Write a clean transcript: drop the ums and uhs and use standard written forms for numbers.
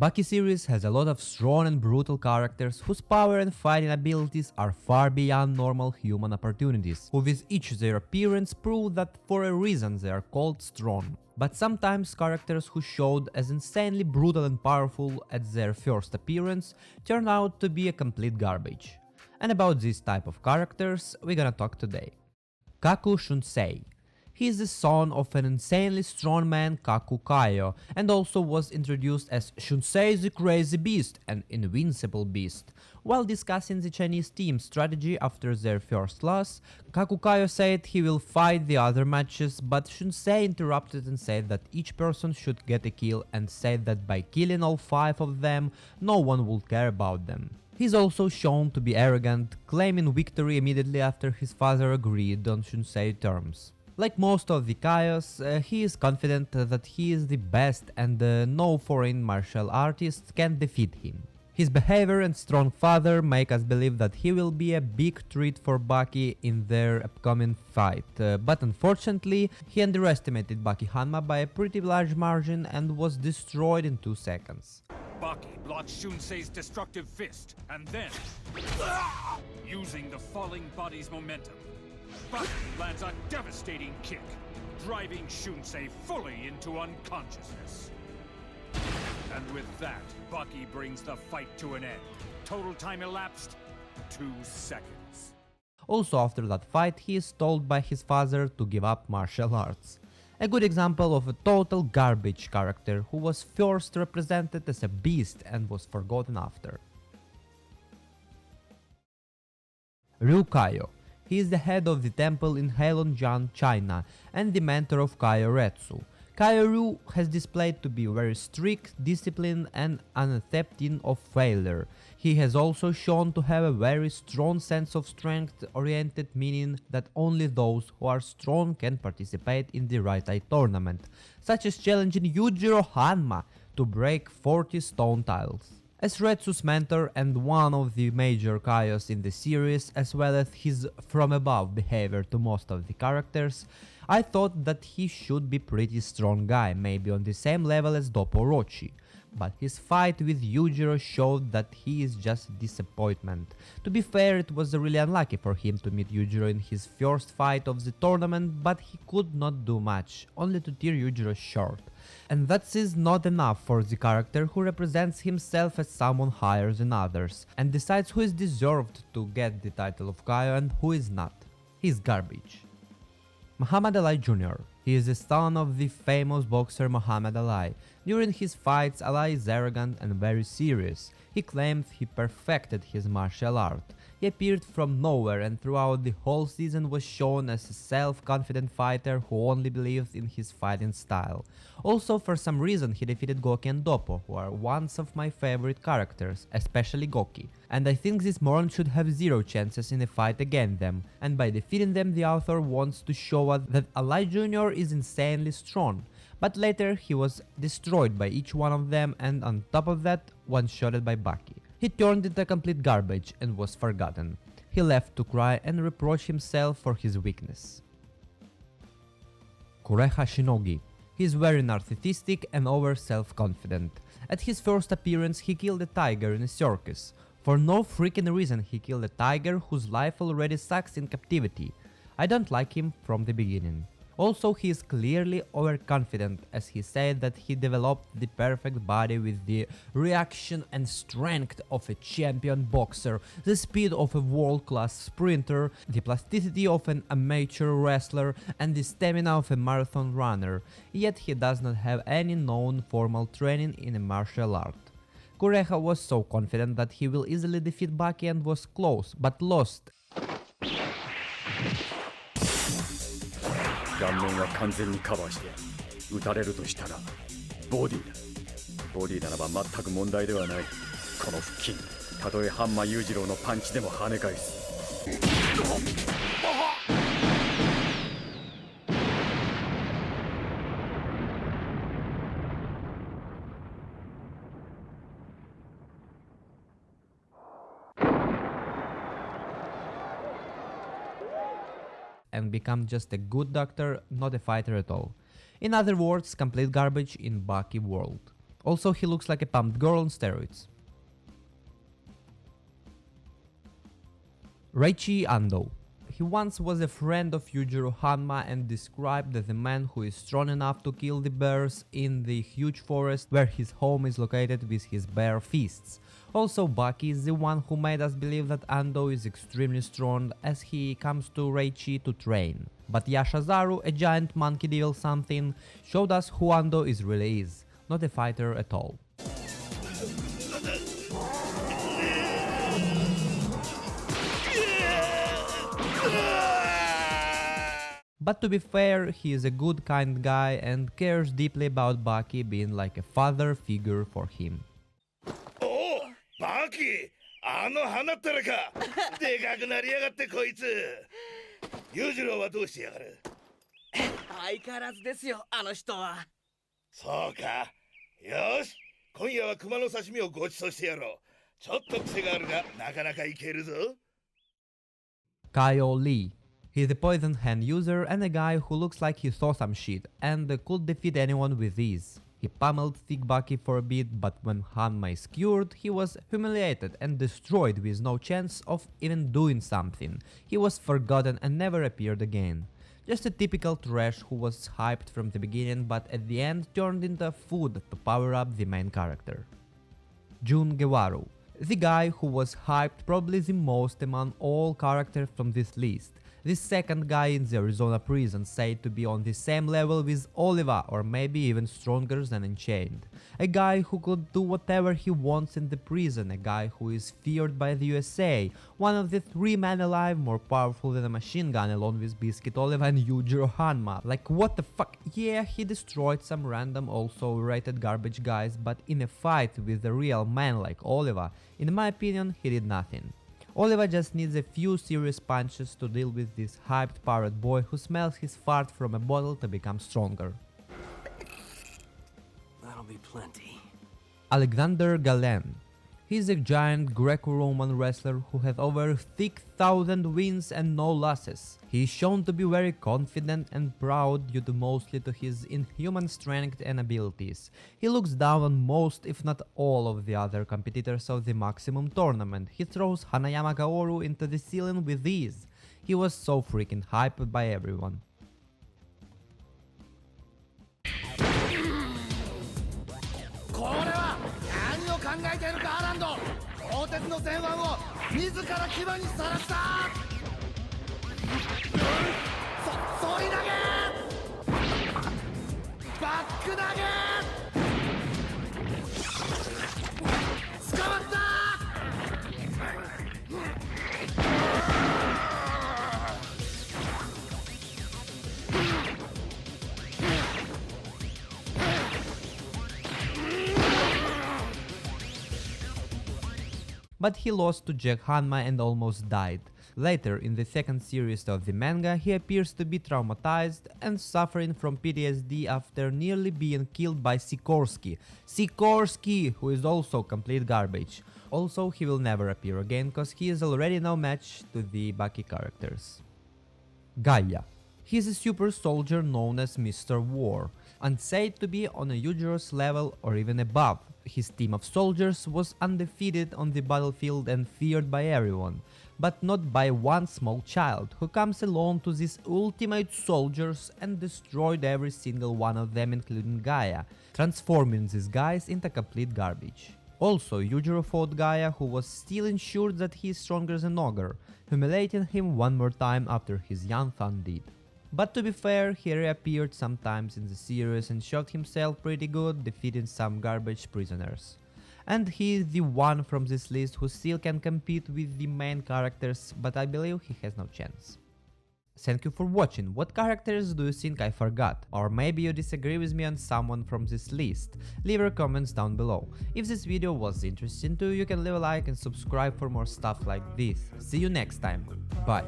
Baki series has a lot of strong and brutal characters whose power and fighting abilities are far beyond normal human opportunities, who with each their appearance prove that for a reason they are called strong. But sometimes characters who showed as insanely brutal and powerful at their first appearance turn out to be a complete garbage. And about this type of characters we're gonna talk today. Kaku Shunsei. He is the son of an insanely strong man Kaku Kaio, and also was introduced as Shunsei the Crazy Beast, an invincible beast. While discussing the Chinese team's strategy after their first loss, Kaku Kaio said he will fight the other matches, but Shunsei interrupted and said that each person should get a kill and said that by killing all 5 of them, no one would care about them. He's also shown to be arrogant, claiming victory immediately after his father agreed on Shunsei terms. Like most of the Kaios, he is confident that he is the best and no foreign martial artist can defeat him. His behavior and strong father make us believe that he will be a big treat for Baki in their upcoming fight, but unfortunately he underestimated Baki Hanma by a pretty large margin and was destroyed in 2 seconds. Baki blocks Shunsei's destructive fist, and then, using the falling body's momentum, Baki lands a devastating kick, driving Shunsei fully into unconsciousness. And with that, Baki brings the fight to an end. Total time elapsed, 2 seconds. Also after that fight, he is told by his father to give up martial arts. A good example of a total garbage character who was first represented as a beast and was forgotten after. Ryukayo. He is the head of the temple in Heilongjiang, China, and the mentor of Kaiuru. Kaiuru has displayed to be very strict, disciplined and unaccepting of failure. He has also shown to have a very strong sense of strength-oriented, meaning that only those who are strong can participate in the Right Eye tournament, such as challenging Yujiro Hanma to break 40 stone tiles. As Retsu's mentor and one of the major Kaios in the series, as well as his from-above behavior to most of the characters, I thought that he should be pretty strong guy, maybe on the same level as Dopporochi. But his fight with Yujiro showed that he is just a disappointment. To be fair, it was really unlucky for him to meet Yujiro in his first fight of the tournament, but he could not do much, only to tear Yujiro short. And that is not enough for the character who represents himself as someone higher than others, and decides who is deserved to get the title of Gaia and who is not. He's garbage. Muhammad Ali Jr. He is the son of the famous boxer Muhammad Ali. During his fights, Ali is arrogant and very serious. He claims he perfected his martial art. He appeared from nowhere and throughout the whole season was shown as a self-confident fighter who only believes in his fighting style. Also, for some reason he defeated Goki and Doppo, who are ones of my favorite characters, especially Goki. And I think this moron should have 0 chances in a fight against them, and by defeating them the author wants to show us that Ali Jr. is insanely strong. But later he was destroyed by each one of them and on top of that, one-shotted by Baki. He turned into complete garbage and was forgotten. He left to cry and reproach himself for his weakness. Kureha Shinogi. He is very narcissistic and over self-confident. At his first appearance he killed a tiger in a circus. For no freaking reason he killed a tiger whose life already sucks in captivity. I don't like him from the beginning. Also, he is clearly overconfident, as he said that he developed the perfect body with the reaction and strength of a champion boxer, the speed of a world-class sprinter, the plasticity of an amateur wrestler and the stamina of a marathon runner, yet he does not have any known formal training in a martial art. Kureha was so confident that he will easily defeat Baki and was close, but lost. 顔面は完全にカバーして撃たれるとしたらボディだ。ボディならば全く問題ではない。この腹筋、たとえハンマ裕次郎のパンチでも跳ね返す。And become just a good doctor, not a fighter at all. In other words, complete garbage in Baki world. Also, he looks like a pumped girl on steroids. Reichi Ando. He once was a friend of Yujiro Hanma and described as a man who is strong enough to kill the bears in the huge forest where his home is located with his bare fists. Also, Baki is the one who made us believe that Ando is extremely strong as he comes to Reichi to train. But Yashazaru, a giant monkey devil something, showed us who Ando really is, not a fighter at all. But to be fair, he is a good kind guy and cares deeply about Baki being like a father figure for him. Oh, Baki! あの花ったらかでかくなりやがってこいつ裕次郎はどうしてやがる相変わらずですよ、あの人は。そうか。よし、今夜は熊の刺身をごちそうしてやろう。ちょっと癖があるが、なかなかいけるぞ。Kyo Lee. He's a poison hand user and a guy who looks like he saw some shit and could defeat anyone with ease. He pummeled Thick Baki for a bit, but when Hanma is cured, he was humiliated and destroyed with no chance of even doing something. He was forgotten and never appeared again. Just a typical trash who was hyped from the beginning but at the end turned into food to power up the main character. Jun Guewaro. The guy who was hyped probably the most among all characters from this list. This second guy in the Arizona prison said to be on the same level with Oliva or maybe even stronger than Unchained. A guy who could do whatever he wants in the prison, a guy who is feared by the USA, one of the 3 men alive more powerful than a machine gun along with Biscuit Oliva and Yujiro Hanma. Like what the fuck? Yeah, he destroyed some random also rated garbage guys, but in a fight with a real man like Oliva, in my opinion, he did nothing. Oliva just needs a few serious punches to deal with this hyped pirate boy who smells his fart from a bottle to become stronger. That'll be plenty. Alexander Galen. He's a giant Greco-Roman wrestler who has over 6,000 wins and no losses. He is shown to be very confident and proud due to mostly to his inhuman strength and abilities. He looks down on most if not all of the other competitors of the Maximum tournament. He throws Hanayama Kaoru into the ceiling with ease. He was so freaking hyped by everyone. 考えているかアランド鋼鉄の前腕を自ら牙にさらした反り投げバック投げ捕まった But he lost to Jack Hanma and almost died. Later, in the second series of the manga, he appears to be traumatized and suffering from PTSD after nearly being killed by Sikorsky. Sikorsky, who is also complete garbage. Also, he will never appear again cause he is already no match to the Baki characters. Gaia. He is a super soldier known as Mr. War, and said to be on a Yujiro's level or even above. His team of soldiers was undefeated on the battlefield and feared by everyone, but not by one small child, who comes alone to these ultimate soldiers and destroyed every single one of them including Gaia, transforming these guys into complete garbage. Also, Yujiro fought Gaia, who was still ensured that he is stronger than Ogre, humiliating him one more time after his young son did. But to be fair, he reappeared sometimes in the series and showed himself pretty good, defeating some garbage prisoners. And he is the one from this list who still can compete with the main characters, but I believe he has no chance. Thank you for watching. What characters do you think I forgot? Or maybe you disagree with me on someone from this list? Leave your comments down below. If this video was interesting to you, you can leave a like and subscribe for more stuff like this. See you next time. Bye.